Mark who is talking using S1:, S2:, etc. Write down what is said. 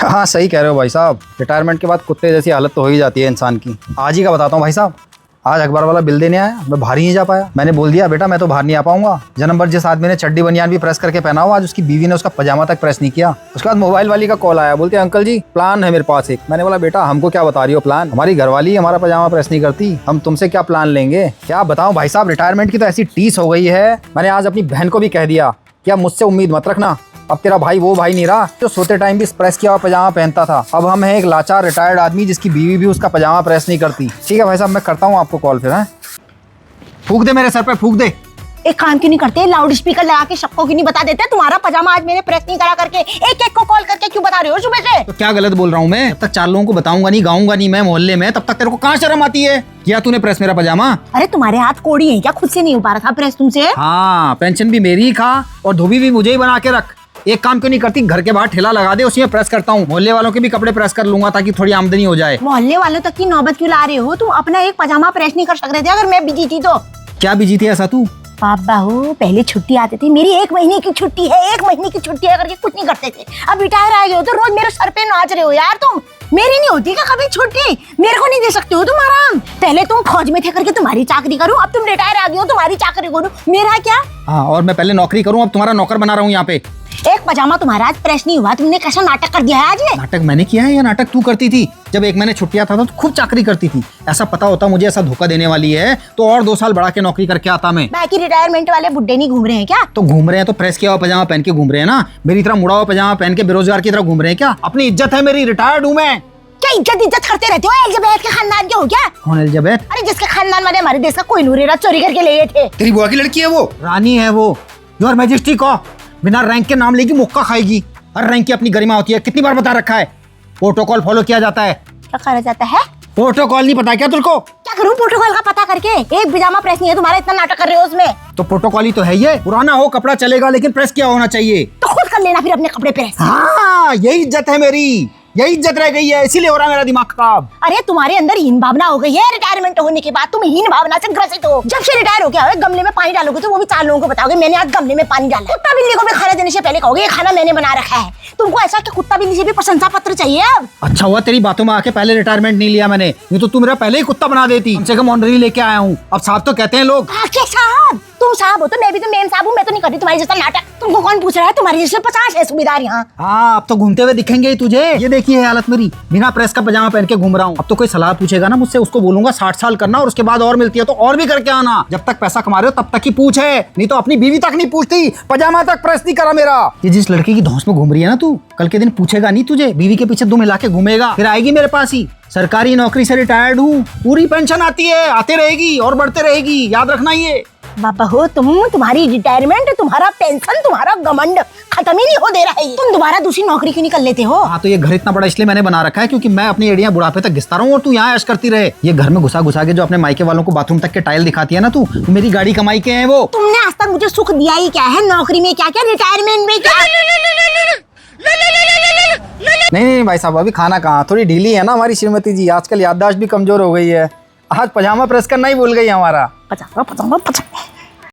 S1: हाँ सही कह रहे हो भाई साहब, रिटायरमेंट के बाद कुत्ते जैसी हालत तो हो ही जाती है इंसान की। आज ही का बताता हूँ भाई साहब, आज अखबार वाला बिल देने आया, मैं बाहर ही नहीं जा पाया। मैंने बोल दिया बेटा मैं तो बाहर नहीं आ पाऊंगा। जन्म भर जिस आदमी ने चड्डी बनियान भी प्रेस करके पहना हुआ, आज उसकी बीवी ने उसका पजामा तक प्रेस नहीं किया। उसके बाद मोबाइल वाली का कॉल आया, बोलते अंकल जी प्लान है मेरे पास एक। मैंने बोला बेटा हमको क्या बता रही हो प्लान, हमारी घरवाली हमारा पजामा प्रेस नहीं करती, हम तुमसे क्या प्लान लेंगे। क्या बताऊं भाई साहब, रिटायरमेंट की तो ऐसी टीस हो गई है। मैंने आज अपनी बहन को भी कह दिया कि अब मुझसे उम्मीद मत रखना, अब तेरा भाई वो भाई नहीं रहा जो सोते टाइम भी प्रेस किया हुआ पजामा पहनता था। अब हम हैं एक लाचार रिटायर्ड आदमी जिसकी बीवी भी उसका पजामा प्रेस नहीं करती। ठीक है भाई साहब, मैं करता हूँ आपको कॉल फिर। है फूक दे मेरे सर पे, फूक दे।
S2: एक काम क्यों नहीं करते, लाउड स्पीकर लगा के सबको क्यों नहीं बता देते तुम्हारा पजामा आज मैंने प्रेस नहीं करा करके। एक एक को कॉल करके क्यों बता रहे हो सुबह से।
S1: तो क्या गलत बोल रहा हूँ मैं? जब तक 4 लोगों को बताऊंगा नहीं, गाऊंगा नहीं मैं मोहल्ले में, तब तक तेरे को कहाँ शर्म आती है? किया तूने प्रेस मेरा पजामा?
S2: अरे तुम्हारे हाथ कोड़ी है क्या, खुद से नहीं हो पा रहा था प्रेस तुमसे?
S1: हाँ पेंशन भी मेरी ही खा और धोबी भी मुझे ही बना के रख। एक काम क्यों नहीं करती, घर के बाहर ठेला लगा दे, उसी में प्रेस करता हूँ। मोहल्ले वालों के भी कपड़े प्रेस कर लूंगा ताकि थोड़ी आमदनी हो जाए।
S2: मोहल्ले वालों तक की नौबत क्यों ला रहे हो? तुम अपना एक पजामा प्रेस नहीं कर सक रहे थे अगर मैं बिजी थी तो?
S1: क्या बिजी थी ऐसा तू?
S2: पापा हो पहले छुट्टी आती थी, मेरी 1 महीने की छुट्टी है, 1 महीने की छुट्टी है करके कुछ नहीं करते थे। अब रिटायर आ गए हो तो रोज मेरे सर पे नाच रहे हो यार तुम। मेरी नहीं होती क्या कभी छुट्टी? मेरे को नहीं दे सकते हो तुम आराम? पहले तुम फौज में थे करके तुम्हारी चाकरी करूं, अब तुम रिटायर आ गए हो तुम्हारी चाकरी करूं, मेरा क्या?
S1: हाँ और मैं पहले नौकरी करूँ, अब तुम्हारा नौकर बना रहा हूँ यहाँ पे।
S2: एक पजामा तुम्हारा आज प्रेस नहीं हुआ, तुमने कैसा नाटक कर दिया है आज ये?
S1: नाटक मैंने किया है या नाटक तू करती थी? जब 1 महीने छुट्टियां था तो खूब चाकरी करती थी। ऐसा पता होता मुझे ऐसा धोखा देने वाली है तो और 2 साल बढ़ा के नौकरी करके आता मैं।
S2: बाकी रिटायरमेंट वाले बुड्ढे नहीं घूम रहे हैं क्या?
S1: तो घूम रहे हैं तो प्रेस किया हुआ पजामा पहन के घूम रहे हैं ना, मेरी तरह मुड़ा हुआ पजामा पहन के बेरोजगार की तरह घूम रहे हैं क्या? अपनी इज्जत है मेरी, रिटायर्ड हूँ मैं।
S2: क्या इज्जत करते रहते हो? एलिजाबेथ के खानदान के हो क्या?
S1: कौन एलिजाबेथ?
S2: अरे जिसके खानदान वाले हमारे देश का कोहिनूर हीरा चोरी करके ले गए थे।
S1: तेरी बुआ की लड़की है वो, रानी है वो। योर मैजेस्टी को बिना रैंक के नाम लेगी मुक्का खाएगी। हर रैंक की अपनी गरिमा होती है, कितनी बार बता रखा है। प्रोटोकॉल फॉलो किया जाता है।
S2: क्या करा जाता है?
S1: प्रोटोकॉल नहीं पता क्या तुझको?
S2: क्या करूं प्रोटोकॉल का पता करके? एक पजामा प्रेस नहीं है तुम्हारा, इतना नाटक कर रहे हो उसमें।
S1: तो प्रोटोकॉल ही तो है ये, पुराना हो कपड़ा चलेगा लेकिन प्रेस किया होना चाहिए।
S2: तो खुद कर लेना फिर अपने कपड़े प्रेस।
S1: हाँ यही इज्जत है मेरी, यही इज्जत रह गई है, इसीलिए हो रहा है मेरा दिमाग खराब।
S2: अरे तुम्हारे अंदर हीन भावना हो गई है, रिटायरमेंट होने के बाद तुम हीन भावना से ग्रसित हो। जब से रिटायर हो गया गमले में पानी डालोगे तो वो भी 4 लोगों को बताओगे मैंने आज गमले में पानी डाला। कुत्ता बिल्ली को भी खाना देने से पहले कहोगे ये खाना मैंने बना रखा है। तुमको ऐसा कि कुत्ता बिल्ली से भी प्रशंसा पत्र चाहिए अब?
S1: अच्छा हुआ तेरी बातों में आके पहले रिटायरमेंट नहीं लिया मैंने, नहीं तो तू मेरा पहले ही कुत्ता बना देती। कम से कम ऑनरी लेके आया हूँ, अब साहब तो कहते हैं लोग।
S2: आके साहब? तुम साहब हो तो मैं भी तो मेन साहब हूँ, मैं तो नहीं करती तुम्हारी जैसा नाटक। तुमको कौन पूछ रहा है? तुम्हारी जैसे 50 है सूबेदार यहाँ।
S1: हाँ अब तो घूमते हुए दिखेंगे ही तुझे। ये देखी है हालत मेरी, बिना प्रेस का पजामा पहन के घूम रहा हूँ। अब तो कोई सलाह पूछेगा ना मुझसे, उसको बोलूंगा 60 साल करना और उसके बाद और मिलती है तो और भी करके आना। जब तक पैसा कमा रहे हो तब तक ही पूछ है, नहीं तो अपनी बीवी तक नहीं पूछती, पजामा तक प्रेस नहीं करा मेरा। ये जिस लड़की की धौंस में घूम रही है ना तू, कल के दिन पूछेगा नहीं तुझे, बीवी के पीछे 2 मिला के घूमेगा, फिर आएगी मेरे पास ही। सरकारी नौकरी से रिटायर्ड हूँ, पूरी पेंशन आती है, आते रहेगी और बढ़ते रहेगी, याद रखना ये।
S2: बाबा हो तुम्हारी रिटायरमेंट, तुम्हारा पेंशन, तुम्हारा घमंड खत्म ही नहीं हो दे रहा है। तुम दोबारा दूसरी नौकरी क्यों नहीं कर लेते हो?
S1: हाँ तो ये घर इतना बड़ा इसलिए मैंने बना रखा है क्योंकि मैं अपनी एड़ियां बुढ़ापे तक घिसता रहूं और तू यहाँ ऐश करती रहे। ये घर में घुसा घुसा के जो अपने मायके वालों को बाथरूम तक के टाइल दिखाती है ना तू, मेरी गाड़ी कमाई के हैं वो।
S2: तुमने आज तक मुझे सुख दिया ही क्या है? नौकरी में क्या क्या, रिटायरमेंट में क्या?
S1: नहीं भाई साहब अभी खाना कहाँ, थोड़ी ढीली है ना हमारी श्रीमती जी, आजकल याददाश्त भी कमजोर हो गई है। आज पजामा प्रेस करना ही भूल गई हमारा।
S2: पचास